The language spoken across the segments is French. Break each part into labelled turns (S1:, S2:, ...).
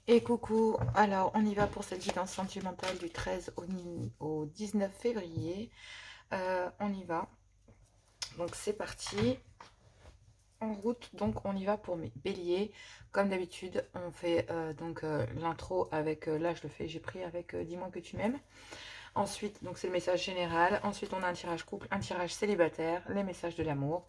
S1: Et coucou, alors on y va pour cette guidance sentimentale du 13 au 19 février. On y va, donc c'est parti, en route, donc on y va pour mes béliers. Comme d'habitude, on fait l'intro avec, là je le fais, j'ai pris avec Dis-moi que tu m'aimes. Ensuite, donc c'est le message général. Ensuite, on a un tirage couple, un tirage célibataire, les messages de l'amour.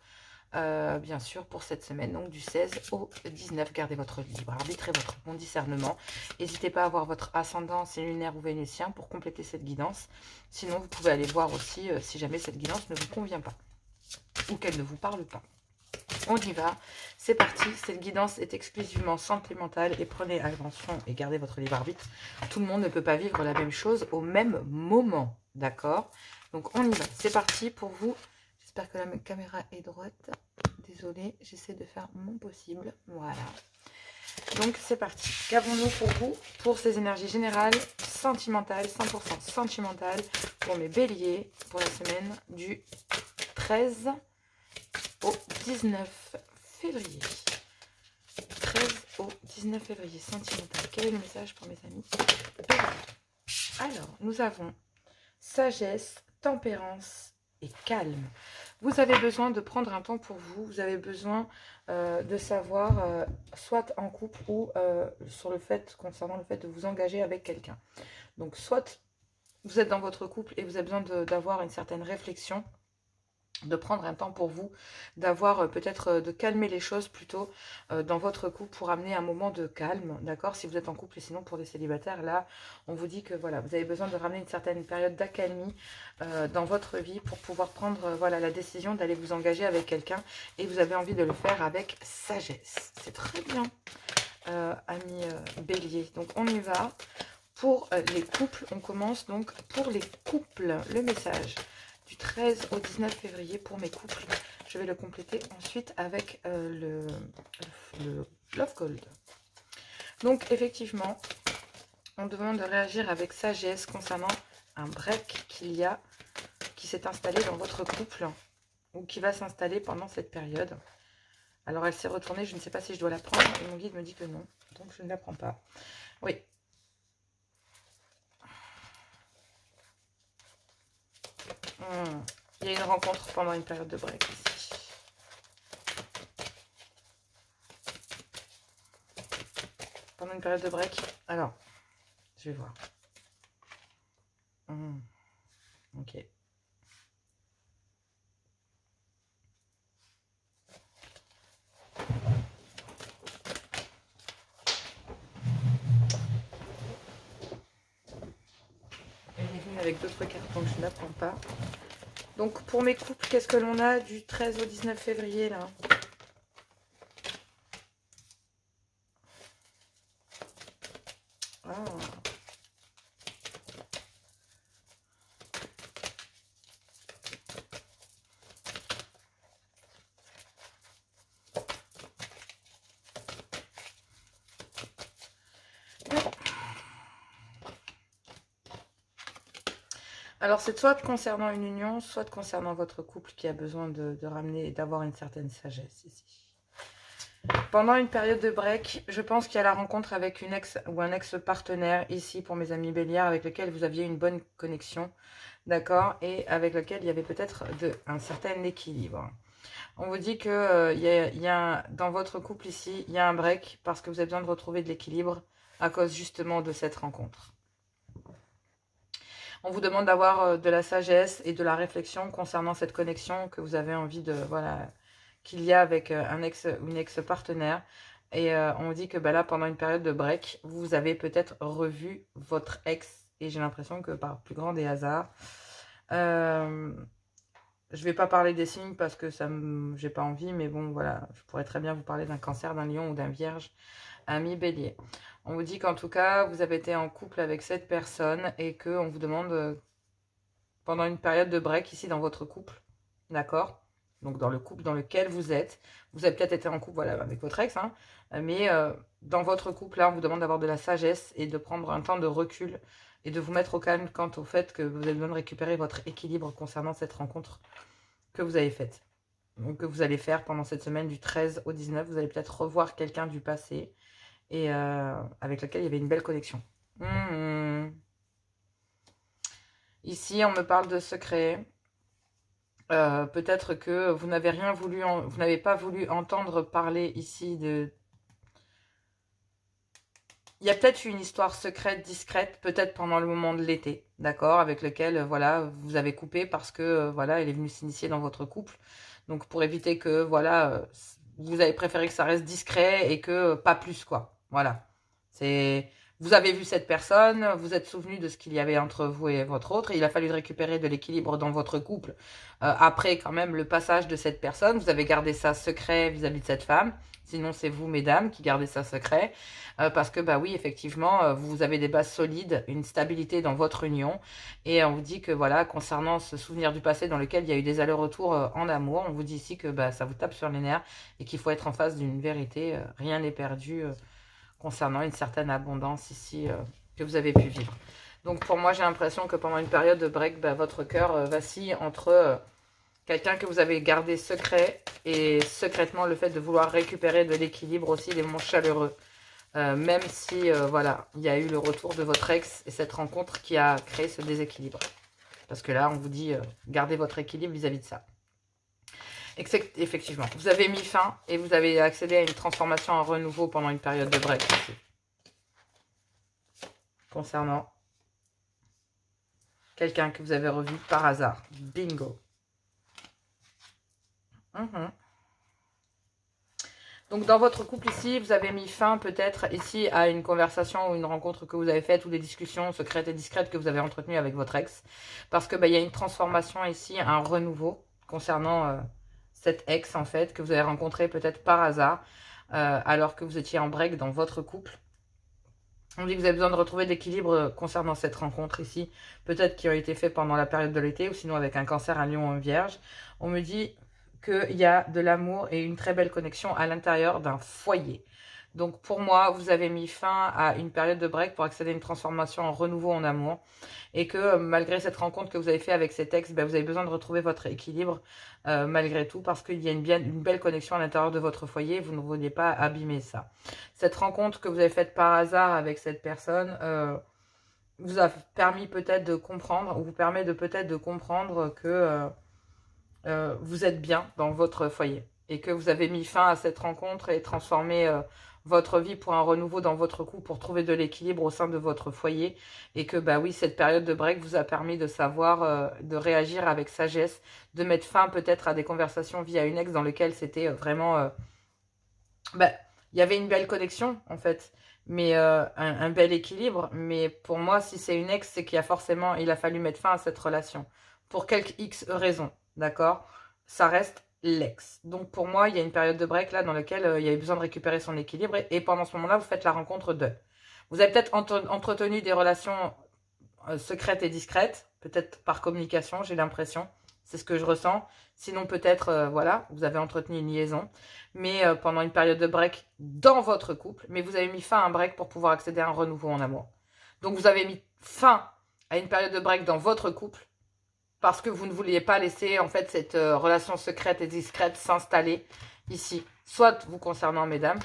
S1: Bien sûr, pour cette semaine, donc du 16 au 19, gardez votre libre arbitre et votre bon discernement. N'hésitez pas à voir votre ascendant, c'est lunaire ou vénusien pour compléter cette guidance. Sinon, vous pouvez aller voir aussi si jamais cette guidance ne vous convient pas ou qu'elle ne vous parle pas. On y va, c'est parti. Cette guidance est exclusivement sentimentale et prenez attention et gardez votre libre arbitre. Tout le monde ne peut pas vivre la même chose au même moment, d'accord? Donc on y va, c'est parti pour vous. J'espère que la caméra est droite. Désolée, j'essaie de faire mon possible. Voilà. Donc c'est parti. Qu'avons-nous pour vous pour ces énergies générales sentimentales, 100% sentimentales pour mes béliers pour la semaine du 13 au 19 février. 13 au 19 février, sentimental. Quel est le message pour mes amis béliers? Alors, nous avons sagesse, tempérance et calme. Vous avez besoin de prendre un temps pour vous. Vous avez besoin de savoir, soit en couple ou sur le fait, concernant le fait de vous engager avec quelqu'un. Donc, soit vous êtes dans votre couple et vous avez besoin d'avoir une certaine réflexion, de prendre un temps pour vous, d'avoir peut-être de calmer les choses plutôt dans votre couple pour amener un moment de calme, d'accord? Si vous êtes en couple et sinon pour les célibataires, là, on vous dit que voilà, vous avez besoin de ramener une certaine période d'accalmie dans votre vie pour pouvoir prendre voilà, la décision d'aller vous engager avec quelqu'un et vous avez envie de le faire avec sagesse. C'est très bien, amis bélier. Donc on y va. Pour les couples, on commence donc pour les couples, le message du 13 au 19 février pour mes couples. Je vais le compléter ensuite avec le Love Gold. Donc effectivement, on demande de réagir avec sagesse concernant un break qui s'est installé dans votre couple ou qui va s'installer pendant cette période. Alors elle s'est retournée, je ne sais pas si je dois la prendre et mon guide me dit que non, donc je ne la prends pas. Oui. Il y a une rencontre pendant une période de break ici. Pendant une période de break. Alors, je vais voir. Ok. Elle est venue avec d'autres cartes, donc je ne la prends pas. Donc, pour mes couples, qu'est-ce que l'on a du 13 au 19 février, là? Ah. Alors, c'est soit concernant une union, soit concernant votre couple qui a besoin de ramener, d'avoir une certaine sagesse ici. Pendant une période de break, je pense qu'il y a la rencontre avec une ex ou un ex-partenaire ici pour mes amis béliers avec lequel vous aviez une bonne connexion, d'accord, et avec lequel il y avait peut-être un certain équilibre. On vous dit que dans votre couple ici, il y a un break parce que vous avez besoin de retrouver de l'équilibre à cause justement de cette rencontre. On vous demande d'avoir de la sagesse et de la réflexion concernant cette connexion que vous avez envie de, voilà, qu'il y a avec un ex ou une ex-partenaire. Et on vous dit que bah, là, pendant une période de break, vous avez peut-être revu votre ex. Et j'ai l'impression que par plus grand des hasards, je vais pas parler des signes parce que j'ai pas envie, mais bon, voilà, je pourrais très bien vous parler d'un cancer, d'un lion ou d'un vierge, ami bélier. On vous dit qu'en tout cas, vous avez été en couple avec cette personne et qu'on vous demande, pendant une période de break ici dans votre couple, d'accord? Donc dans le couple dans lequel vous avez peut-être été en couple voilà, avec votre ex, hein, mais dans votre couple, là, on vous demande d'avoir de la sagesse et de prendre un temps de recul et de vous mettre au calme quant au fait que vous avez besoin de récupérer votre équilibre concernant cette rencontre que vous avez faite. Donc que vous allez faire pendant cette semaine du 13 au 19. Vous allez peut-être revoir quelqu'un du passé et avec laquelle il y avait une belle connexion. Ici, on me parle de secret. Peut-être que vous n'avez rien voulu, vous n'avez pas voulu entendre parler ici de... Il y a peut-être une histoire secrète, discrète, peut-être pendant le moment de l'été, d'accord, avec lequel, voilà, vous avez coupé parce que, voilà, elle est venue s'initier dans votre couple. Donc, pour éviter que, voilà, vous avez préféré que ça reste discret et que pas plus, quoi. Voilà. C'est... Vous avez vu cette personne, vous êtes souvenu de ce qu'il y avait entre vous et votre autre, et il a fallu récupérer de l'équilibre dans votre couple après quand même le passage de cette personne. Vous avez gardé ça secret vis-à-vis de cette femme, sinon c'est vous, mesdames, qui gardez ça secret, parce que, bah oui, effectivement, vous avez des bases solides, une stabilité dans votre union, et on vous dit que, voilà, concernant ce souvenir du passé dans lequel il y a eu des allers-retours en amour, on vous dit ici que bah, ça vous tape sur les nerfs, et qu'il faut être en face d'une vérité, rien n'est perdu, concernant une certaine abondance ici que vous avez pu vivre. Donc pour moi, j'ai l'impression que pendant une période de break, bah, votre cœur vacille entre quelqu'un que vous avez gardé secret et secrètement le fait de vouloir récupérer de l'équilibre aussi, des moments chaleureux. Même si, voilà, il y a eu le retour de votre ex et cette rencontre qui a créé ce déséquilibre. Parce que là, on vous dit, gardez votre équilibre vis-à-vis de ça. Effectivement, vous avez mis fin et vous avez accédé à une transformation, un renouveau pendant une période de break ici. Concernant quelqu'un que vous avez revu par hasard. Bingo. Donc, dans votre couple ici, vous avez mis fin peut-être ici à une conversation ou une rencontre que vous avez faite ou des discussions secrètes et discrètes que vous avez entretenues avec votre ex. Parce que bah, y a une transformation ici, un renouveau concernant... cette ex, en fait, que vous avez rencontré peut-être par hasard, alors que vous étiez en break dans votre couple. On dit que vous avez besoin de retrouver l'équilibre concernant cette rencontre ici, peut-être qui a été fait pendant la période de l'été, ou sinon avec un cancer, un lion, un vierge. On me dit qu'il y a de l'amour et une très belle connexion à l'intérieur d'un foyer. Donc pour moi, vous avez mis fin à une période de break pour accéder à une transformation en renouveau en amour. Et que malgré cette rencontre que vous avez fait avec cet ex, ben, vous avez besoin de retrouver votre équilibre malgré tout. Parce qu'il y a une belle connexion à l'intérieur de votre foyer. Vous ne vouliez pas abîmer ça. Cette rencontre que vous avez faite par hasard avec cette personne vous a permis peut-être de comprendre, ou vous permet de peut-être de comprendre que vous êtes bien dans votre foyer. Et que vous avez mis fin à cette rencontre et transformé... votre vie pour un renouveau dans votre couple, pour trouver de l'équilibre au sein de votre foyer. Et que, bah oui, cette période de break vous a permis de savoir, de réagir avec sagesse, de mettre fin peut-être à des conversations via une ex dans lesquelles c'était vraiment... bah, il y avait une belle connexion, en fait, mais un bel équilibre. Mais pour moi, si c'est une ex, c'est qu'il y a forcément... Il a fallu mettre fin à cette relation. Pour quelques X raisons, d'accord? Ça reste l'ex. Donc pour moi, il y a une période de break là dans laquelle il y a eu besoin de récupérer son équilibre et pendant ce moment-là, vous faites la rencontre de. Vous avez peut-être entretenu des relations secrètes et discrètes, peut-être par communication, j'ai l'impression. C'est ce que je ressens. Sinon peut-être, voilà, vous avez entretenu une liaison. Mais pendant une période de break dans votre couple, mais vous avez mis fin à un break pour pouvoir accéder à un renouveau en amour. Donc vous avez mis fin à une période de break dans votre couple parce que vous ne vouliez pas laisser en fait cette relation secrète et discrète s'installer ici. Soit vous concernant, mesdames,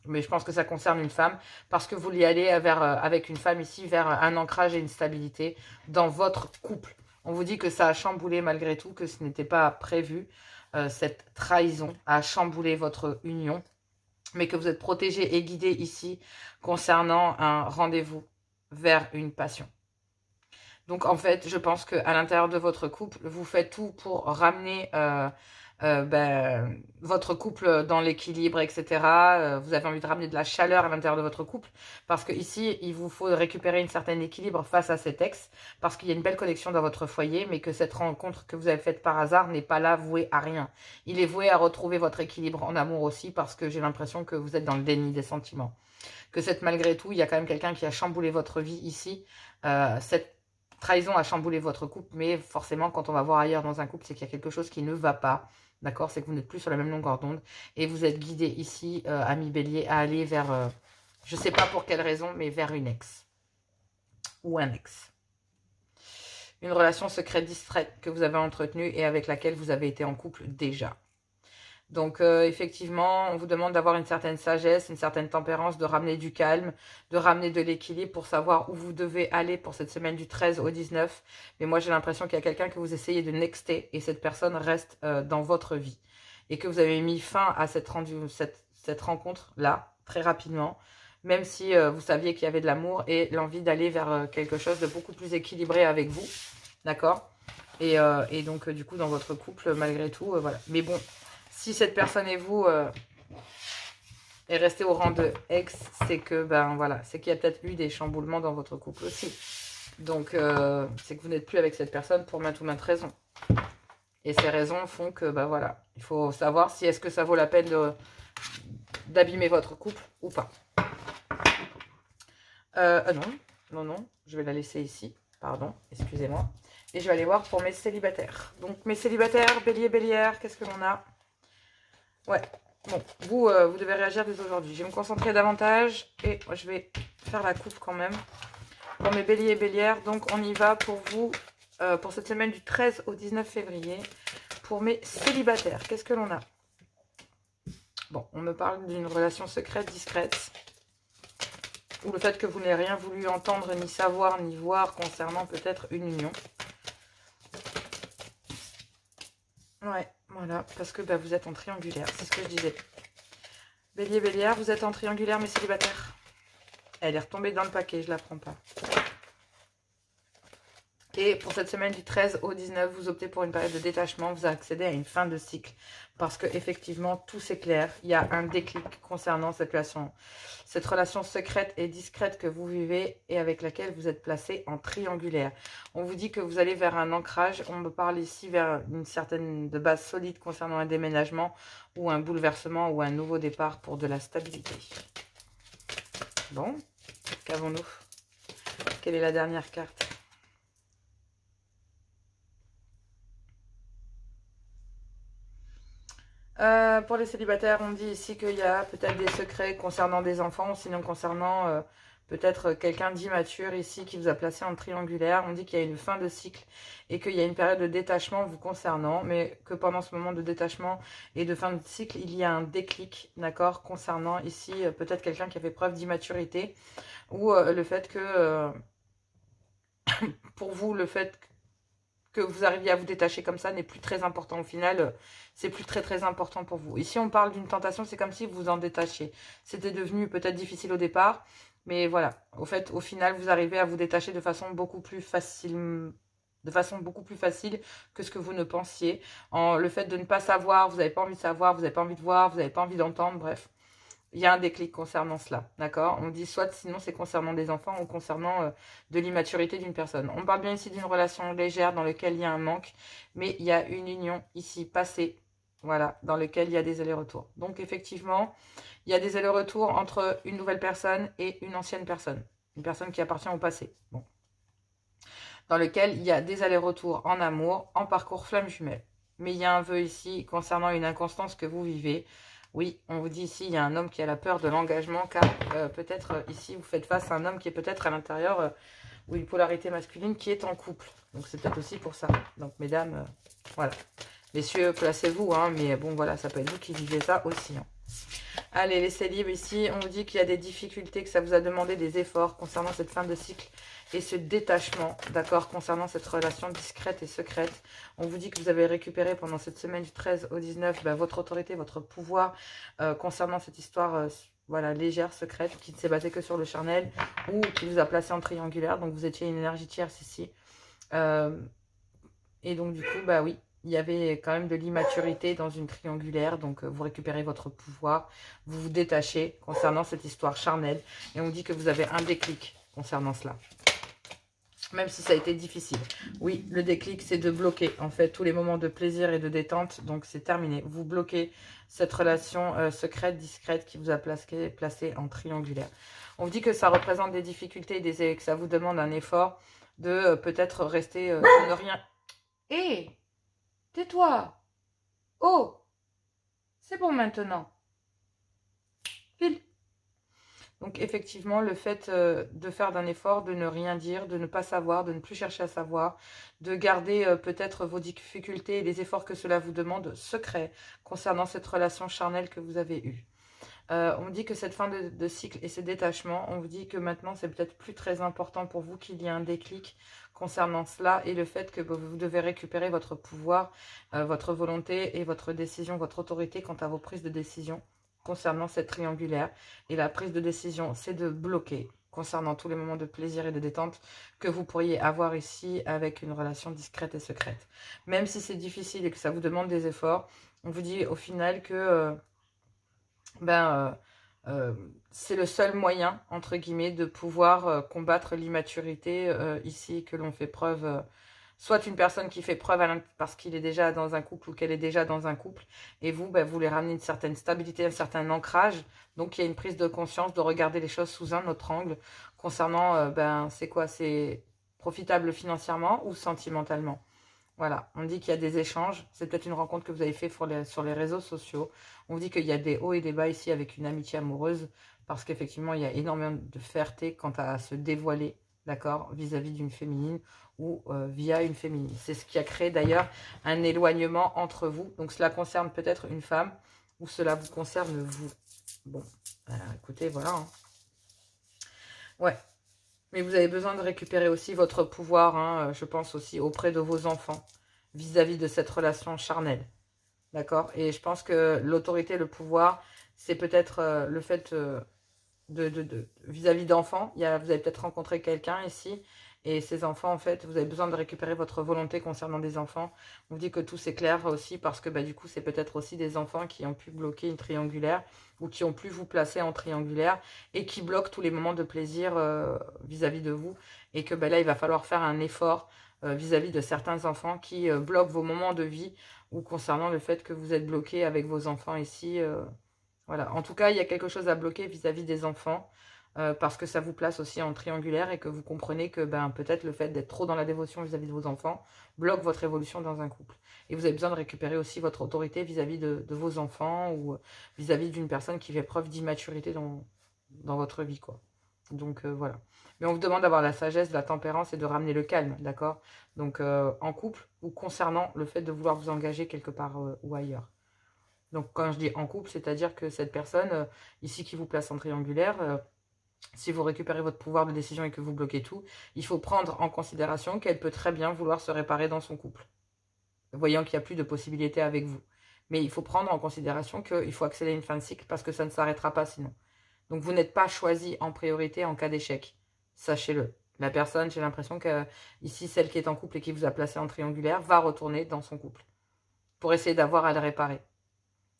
S1: mais je pense que ça concerne une femme, parce que vous vouliez aller vers, avec une femme ici vers un ancrage et une stabilité dans votre couple. On vous dit que ça a chamboulé malgré tout, que ce n'était pas prévu. Cette trahison a chamboulé votre union, mais que vous êtes protégé et guidé ici concernant un rendez-vous vers une passion. Donc, en fait, je pense qu'à l'intérieur de votre couple, vous faites tout pour ramener votre couple dans l'équilibre, etc. Vous avez envie de ramener de la chaleur à l'intérieur de votre couple. Parce que ici, il vous faut récupérer une certaine équilibre face à cet ex. Parce qu'il y a une belle connexion dans votre foyer, mais que cette rencontre que vous avez faite par hasard n'est pas là vouée à rien. Il est voué à retrouver votre équilibre en amour aussi, parce que j'ai l'impression que vous êtes dans le déni des sentiments. Que malgré tout, il y a quand même quelqu'un qui a chamboulé votre vie ici. Cette trahison a chamboulé votre couple, mais forcément, quand on va voir ailleurs dans un couple, c'est qu'il y a quelque chose qui ne va pas. D'accord? C'est que vous n'êtes plus sur la même longueur d'onde. Et vous êtes guidé ici, ami Bélier, à aller vers, je ne sais pas pour quelle raison, mais vers une ex. Ou un ex. Une relation secrète, distraite que vous avez entretenue et avec laquelle vous avez été en couple déjà. Donc, effectivement, on vous demande d'avoir une certaine sagesse, une certaine tempérance, de ramener du calme, de ramener de l'équilibre pour savoir où vous devez aller pour cette semaine du 13 au 19. Mais moi, j'ai l'impression qu'il y a quelqu'un que vous essayez de nexter et cette personne reste dans votre vie. Et que vous avez mis fin à cette rencontre-là, très rapidement, même si vous saviez qu'il y avait de l'amour et l'envie d'aller vers quelque chose de beaucoup plus équilibré avec vous. D'accord ? Et donc, du coup, dans votre couple, malgré tout, voilà. Mais bon, si cette personne et vous est restée au rang de ex, c'est que, ben voilà, c'est qu'il y a peut-être eu des chamboulements dans votre couple aussi. Donc, c'est que vous n'êtes plus avec cette personne pour maintes ou maintes raisons. Et ces raisons font que, ben voilà, il faut savoir si est-ce que ça vaut la peine d'abîmer votre couple ou pas. Non, je vais la laisser ici. Pardon, excusez-moi. Et je vais aller voir pour mes célibataires. Donc, mes célibataires, bélier, bélière, qu'est-ce que l'on a? Ouais, bon, vous devez réagir dès aujourd'hui. Je vais me concentrer davantage et je vais faire la coupe quand même. Pour mes béliers et bélières, donc on y va pour vous, pour cette semaine du 13 au 19 février. Pour mes célibataires, qu'est-ce que l'on a? Bon, on me parle d'une relation secrète, discrète. Ou le fait que vous n'ayez rien voulu entendre, ni savoir, ni voir concernant peut-être une union. Ouais, voilà, parce que bah, vous êtes en triangulaire, c'est ce que je disais. Bélier, bélière, vous êtes en triangulaire mais célibataire. Elle est retombée dans le paquet, je la prends pas. Et pour cette semaine du 13 au 19, vous optez pour une période de détachement, vous accédez à une fin de cycle. Parce que effectivement, tout s'éclaire. Il y a un déclic concernant cette relation secrète et discrète que vous vivez et avec laquelle vous êtes placé en triangulaire. On vous dit que vous allez vers un ancrage. On me parle ici vers une certaine de base solide concernant un déménagement ou un bouleversement ou un nouveau départ pour de la stabilité. Bon, qu'avons-nous? Quelle est la dernière carte? Pour les célibataires, on dit ici qu'il y a peut-être des secrets concernant des enfants, ou sinon concernant peut-être quelqu'un d'immature ici qui vous a placé en triangulaire. On dit qu'il y a une fin de cycle et qu'il y a une période de détachement vous concernant, mais que pendant ce moment de détachement et de fin de cycle, il y a un déclic, d'accord, concernant ici peut-être quelqu'un qui a fait preuve d'immaturité ou le fait que, pour vous, le fait que vous arriviez à vous détacher comme ça n'est plus très important au final, c'est plus très important pour vous. Ici on parle d'une tentation, c'est comme si vous vous en détachiez. C'était devenu peut-être difficile au départ, mais voilà, au final vous arrivez à vous détacher de façon beaucoup plus facile que ce que vous ne pensiez. Le fait de ne pas savoir, vous n'avez pas envie de savoir, vous n'avez pas envie de voir, vous n'avez pas envie d'entendre, bref. Il y a un déclic concernant cela, d'accord? On dit soit sinon c'est concernant des enfants ou concernant de l'immaturité d'une personne. On parle bien ici d'une relation légère dans laquelle il y a un manque, mais il y a une union ici passée, voilà, dans laquelle il y a des allers-retours. Donc effectivement, il y a des allers-retours entre une nouvelle personne et une ancienne personne. Une personne qui appartient au passé. Bon. Dans lequel il y a des allers-retours en amour, en parcours flamme jumelle. Mais il y a un vœu ici concernant une inconstance que vous vivez. Oui, on vous dit ici, il y a un homme qui a la peur de l'engagement, car peut-être ici, vous faites face à un homme qui est peut-être à l'intérieur, ou une polarité masculine qui est en couple. Donc c'est peut-être aussi pour ça. Donc mesdames, voilà. Messieurs, placez-vous, hein, mais bon, voilà, ça peut être vous qui vivez ça aussi. Hein. Allez, les célibes ici, on vous dit qu'il y a des difficultés, que ça vous a demandé des efforts concernant cette fin de cycle et ce détachement, d'accord, concernant cette relation discrète et secrète. On vous dit que vous avez récupéré pendant cette semaine du 13 au 19 votre autorité, votre pouvoir concernant cette histoire voilà, légère, secrète, qui ne s'est basée que sur le charnel ou qui vous a placé en triangulaire. Donc vous étiez une énergie tierce ici. Et donc du coup, bah oui, il y avait quand même de l'immaturité dans une triangulaire. Donc vous récupérez votre pouvoir, vous vous détachez concernant cette histoire charnelle. Et on dit que vous avez un déclic concernant cela. Même si ça a été difficile. Oui, le déclic, c'est de bloquer, en fait, tous les moments de plaisir et de détente. Donc, c'est terminé. Vous bloquez cette relation secrète, discrète qui vous a placé en triangulaire. On vous dit que ça représente des difficultés et que ça vous demande un effort de peut-être rester, de ne rien... Hé, tais-toi. Oh, c'est bon maintenant. File. Donc effectivement, le fait de faire d'un effort, de ne rien dire, de ne pas savoir, de ne plus chercher à savoir, de garder peut-être vos difficultés et les efforts que cela vous demande secrets concernant cette relation charnelle que vous avez eue. On me dit que cette fin de cycle et ce détachement, on vous dit que maintenant c'est peut-être plus très important pour vous qu'il y ait un déclic concernant cela et le fait que vous devez récupérer votre pouvoir, votre volonté et votre décision, votre autorité quant à vos prises de décision concernant cette triangulaire. Et la prise de décision, c'est de bloquer concernant tous les moments de plaisir et de détente que vous pourriez avoir ici avec une relation discrète et secrète. Même si c'est difficile et que ça vous demande des efforts, on vous dit au final que c'est le seul moyen, entre guillemets, de pouvoir combattre l'immaturité ici, que l'on fait preuve, soit une personne qui fait preuve parce qu'il est déjà dans un couple ou qu'elle est déjà dans un couple, et vous, vous les ramenez une certaine stabilité, un certain ancrage, donc il y a une prise de conscience de regarder les choses sous un autre angle, concernant, c'est quoi, c'est profitable financièrement ou sentimentalement. Voilà, on dit qu'il y a des échanges. C'est peut-être une rencontre que vous avez fait sur les réseaux sociaux. On dit qu'il y a des hauts et des bas ici avec une amitié amoureuse parce qu'effectivement, il y a énormément de fierté quant à se dévoiler, d'accord, vis-à-vis d'une féminine ou via une féminine. C'est ce qui a créé d'ailleurs un éloignement entre vous. Donc cela concerne peut-être une femme ou cela vous concerne vous. Bon, écoutez, voilà. Hein. Ouais. Mais vous avez besoin de récupérer aussi votre pouvoir, hein, je pense aussi auprès de vos enfants, vis-à-vis de cette relation charnelle. D'accord? Et je pense que l'autorité, le pouvoir, c'est peut-être le fait vis-à-vis d'enfants. Vous avez peut-être rencontré quelqu'un ici, et ces enfants, en fait, vous avez besoin de récupérer votre volonté concernant des enfants. On vous dit que tout s'éclaire aussi, parce que du coup, c'est peut-être aussi des enfants qui ont pu bloquer une triangulaire, ou qui ont pu vous placer en triangulaire, et qui bloquent tous les moments de plaisir vis-à-vis de vous. Et que là, il va falloir faire un effort vis-à-vis de certains enfants qui bloquent vos moments de vie, ou concernant le fait que vous êtes bloqué avec vos enfants ici. Voilà. En tout cas, il y a quelque chose à bloquer vis-à-vis des enfants, parce que ça vous place aussi en triangulaire et que vous comprenez que peut-être le fait d'être trop dans la dévotion vis-à-vis de vos enfants bloque votre évolution dans un couple. Et vous avez besoin de récupérer aussi votre autorité vis-à-vis de vos enfants ou vis-à-vis d'une personne qui fait preuve d'immaturité dans votre vie, quoi. Donc voilà. Mais on vous demande d'avoir la sagesse, de la tempérance et de ramener le calme, d'accord? Donc en couple ou concernant le fait de vouloir vous engager quelque part ou ailleurs. Donc quand je dis en couple, c'est-à-dire que cette personne ici qui vous place en triangulaire, si vous récupérez votre pouvoir de décision et que vous bloquez tout, il faut prendre en considération qu'elle peut très bien vouloir se réparer dans son couple, voyant qu'il n'y a plus de possibilités avec vous. Mais il faut prendre en considération qu'il faut accélérer une fin de cycle parce que ça ne s'arrêtera pas sinon. Donc vous n'êtes pas choisi en priorité en cas d'échec. Sachez-le. La personne, j'ai l'impression que ici, celle qui est en couple et qui vous a placé en triangulaire, va retourner dans son couple pour essayer d'avoir à le réparer.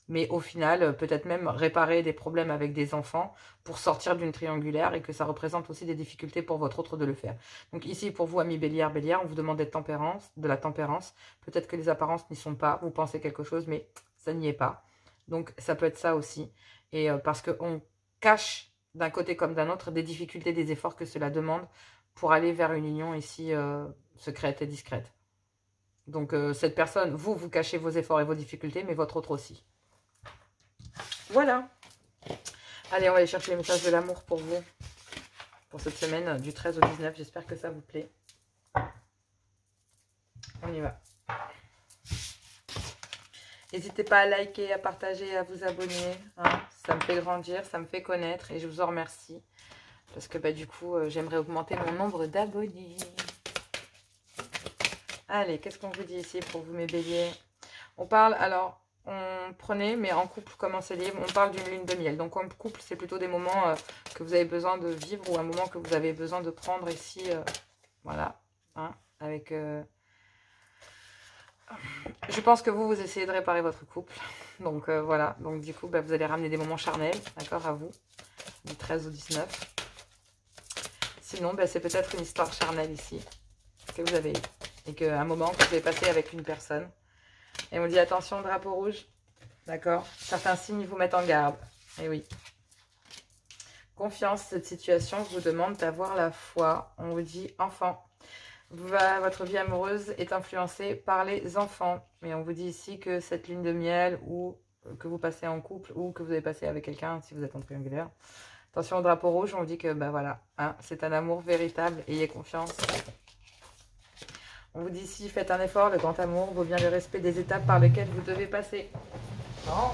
S1: Mais au final, peut-être même réparer des problèmes avec des enfants pour sortir d'une triangulaire et que ça représente aussi des difficultés pour votre autre de le faire. Donc ici, pour vous, amis Bélier, on vous demande de la tempérance. Peut-être que les apparences n'y sont pas, vous pensez quelque chose, mais ça n'y est pas. Donc ça peut être ça aussi. Et parce qu'on cache d'un côté comme d'un autre des difficultés, des efforts que cela demande pour aller vers une union ici secrète et discrète. Donc cette personne, vous cachez vos efforts et vos difficultés, mais votre autre aussi. Voilà. Allez, on va aller chercher les messages de l'amour pour vous. Pour cette semaine du 13 au 19. J'espère que ça vous plaît. On y va. N'hésitez pas à liker, à partager, à vous abonner. Hein. Ça me fait grandir, ça me fait connaître. Et je vous en remercie. Parce que du coup, j'aimerais augmenter mon nombre d'abonnés. Allez, qu'est-ce qu'on vous dit ici pour vous, mes béliers? On parle, alors... On prenait, mais en couple, comment c'est libre, on parle d'une lune de miel. Donc en couple, c'est plutôt des moments que vous avez besoin de vivre ou un moment que vous avez besoin de prendre ici. Voilà. Hein, avec... Je pense que vous essayez de réparer votre couple. Donc voilà. Donc du coup, vous allez ramener des moments charnels, d'accord, à vous. Du 13 au 19. Sinon, c'est peut-être une histoire charnelle ici que vous avez eue. Et qu'un moment que vous avez passé avec une personne. Et on dit attention, drapeau rouge. D'accord? Certains signes vous mettent en garde. Et oui. Confiance, cette situation vous demande d'avoir la foi. On vous dit enfant. Votre vie amoureuse est influencée par les enfants. Mais on vous dit ici que cette lune de miel ou que vous passez en couple ou que vous avez passé avec quelqu'un si vous êtes en triangulaire, Attention au drapeau rouge, on dit que ben voilà, hein, c'est un amour véritable, ayez confiance. On vous dit ici, faites un effort, le grand amour vaut bien le respect des étapes par lesquelles vous devez passer. Non.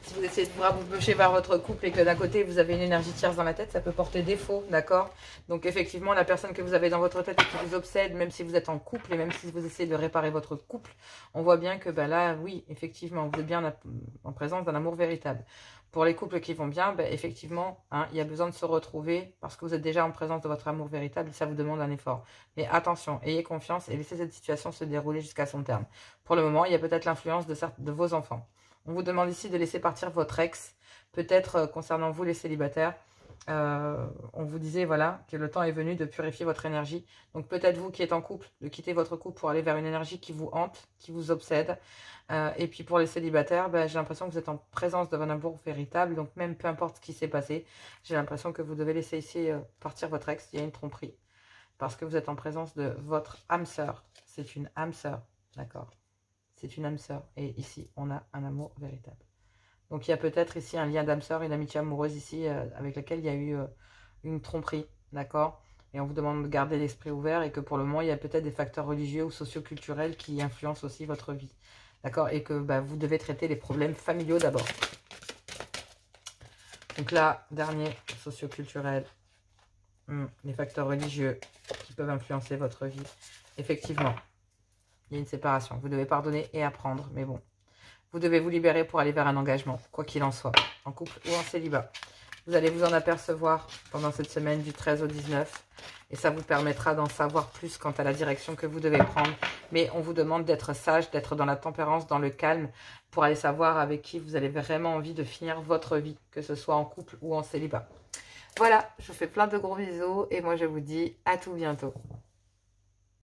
S1: Si vous essayez de vous raboucher vers votre couple et que d'un côté vous avez une énergie tierce dans la tête, ça peut porter défaut, d'accord? Donc effectivement, la personne que vous avez dans votre tête et qui vous obsède, même si vous êtes en couple et même si vous essayez de réparer votre couple, on voit bien que ben là, oui, effectivement, vous êtes bien en présence d'un amour véritable. Pour les couples qui vont bien, ben effectivement, hein, il y a besoin de se retrouver parce que vous êtes déjà en présence de votre amour véritable et ça vous demande un effort. Mais attention, ayez confiance et laissez cette situation se dérouler jusqu'à son terme. Pour le moment, il y a peut-être l'influence de vos enfants. On vous demande ici de laisser partir votre ex, peut-être concernant vous les célibataires. On vous disait voilà que le temps est venu de purifier votre énergie. Donc peut-être vous qui êtes en couple, de quitter votre couple pour aller vers une énergie qui vous hante, qui vous obsède. Et puis pour les célibataires, ben, j'ai l'impression que vous êtes en présence de votre amour véritable. Donc même peu importe ce qui s'est passé, j'ai l'impression que vous devez laisser ici partir votre ex. Il y a une tromperie. Parce que vous êtes en présence de votre âme sœur. C'est une âme sœur, d'accord? C'est une âme sœur. Et ici, on a un amour véritable. Donc, il y a peut-être ici un lien d'âme sœur, une amitié amoureuse ici avec laquelle il y a eu une tromperie. D'accord? Et on vous demande de garder l'esprit ouvert et que pour le moment, il y a peut-être des facteurs religieux ou socioculturels qui influencent aussi votre vie. D'accord? Et que bah, vous devez traiter les problèmes familiaux d'abord. Donc là, dernier, socioculturel. Les facteurs religieux qui peuvent influencer votre vie. Effectivement. Il y a une séparation. Vous devez pardonner et apprendre. Mais bon, vous devez vous libérer pour aller vers un engagement, quoi qu'il en soit, en couple ou en célibat. Vous allez vous en apercevoir pendant cette semaine du 13 au 19. Et ça vous permettra d'en savoir plus quant à la direction que vous devez prendre. Mais on vous demande d'être sage, d'être dans la tempérance, dans le calme, pour aller savoir avec qui vous avez vraiment envie de finir votre vie, que ce soit en couple ou en célibat. Voilà, je vous fais plein de gros bisous et moi je vous dis à tout bientôt.